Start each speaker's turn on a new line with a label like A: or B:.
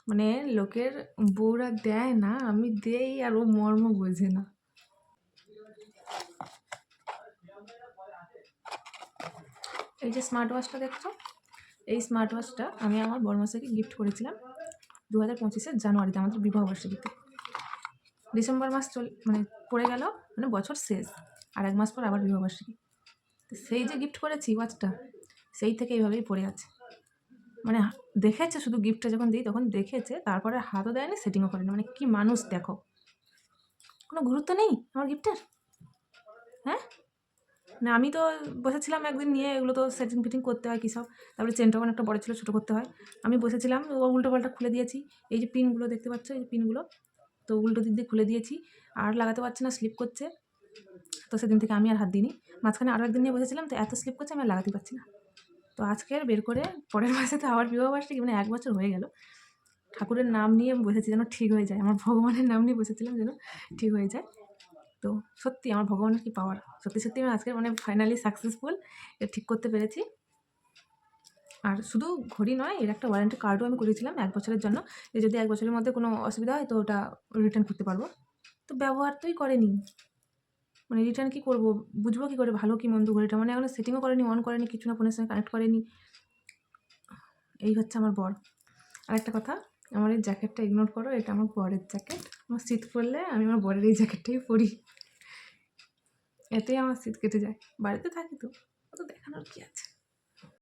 A: মানে লোকের বউরা দেয় না, আমি দেই আর ও মর্ম বোঝে না। এই যে স্মার্ট ওয়াচটা দেখছো, এই স্মার্ট ওয়াচটা আমি আমার বড়মাসাকে গিফট করেছিলাম 2025-এর জানুয়ারিতে, আমাদের বিবাহবার্ষিকীতে। ডিসেম্বর মাস মানে পড়ে গেল, মানে বছর শেষ, আর 1 মাস পর আবার বিবাহবার্ষিকী। তো সেই যে গিফট করেছি ওয়াচটা, সেই থেকে এইভাবেই পড়ে আছে। মানে দেখেছে, শুধু গিফটটা যখন দিই তখন দেখেছে, তারপরে হাতও দেয়নি, সেটিংও করেনি। মানে কি মানুষ দেখো, কোনো গুরুত্ব নেই আমার গিফটের। হ্যাঁ, না আমি তো বসেছিলাম একদিন নিয়ে, এগুলো তো সেটিং ফিটিং করতে হয় কী সব, তারপরে চেনটাও অনেকটা বড় ছিল, ছোটো করতে হয়। আমি বসেছিলাম, ও উল্টো পাল্টা খুলে দিয়েছি। এই যে পিনগুলো দেখতে পাচ্ছ, এই পিনগুলো তো উল্টো দিক দিয়ে খুলে দিয়েছি, আর লাগাতে পারছি না, স্লিপ করছে। তো সেদিন থেকে আমি আর হাত দিইনি। মাঝখানে আরও একদিন নিয়ে বসেছিলাম, তো এত স্লিপ করছে আমি আর লাগাতে পারছি না। তো আজকে আর বের করে, পরের মাসে তো আবার বিবাহবার্ষিকী, মানে 1 বছর হয়ে গেল। ঠাকুরের নাম নিয়ে বসেছি যেন ঠিক হয়ে যায়, আমার ভগবানের নাম নিয়ে বসেছিলাম যেন ঠিক হয়ে যায়। তো সত্যি আমার ভগবানের কি পাওয়ার, সত্যি সত্যি আমি আজকে মানে ফাইনালি সাকসেসফুল, এটা ঠিক করতে পেরেছি। আর শুধু ঘড়ি নয়, এর একটা ওয়ারেন্টি কার্ডও আমি করেছিলাম 1 বছরের জন্য, যে যদি 1 বছরের মধ্যে কোনো অসুবিধা হয় তো ওটা রিটার্ন করতে পারবো। তো ব্যবহার তোই করেনি, মানে রিটার্ন কী করবো, বুঝবো কী করে ভালো কি মন্দ ঘড়িটা, মানে এখনো সেটিংও করেনি, অন করেনি, কিছু না, ফোনের সঙ্গে কানেক্ট করেনি। এই হচ্ছে আমার বর। আরেকটা কথা, আমার এই জ্যাকেটটা ইগনোর করো, এটা আমার বরের জ্যাকেট। আমার শীত পড়লে আমি আমার বরের এই জ্যাকেটটাই পরি, এতেই আমার শীত কেটে যায়। বাড়িতে থাকি তো, অত দেখানোর কী আছে।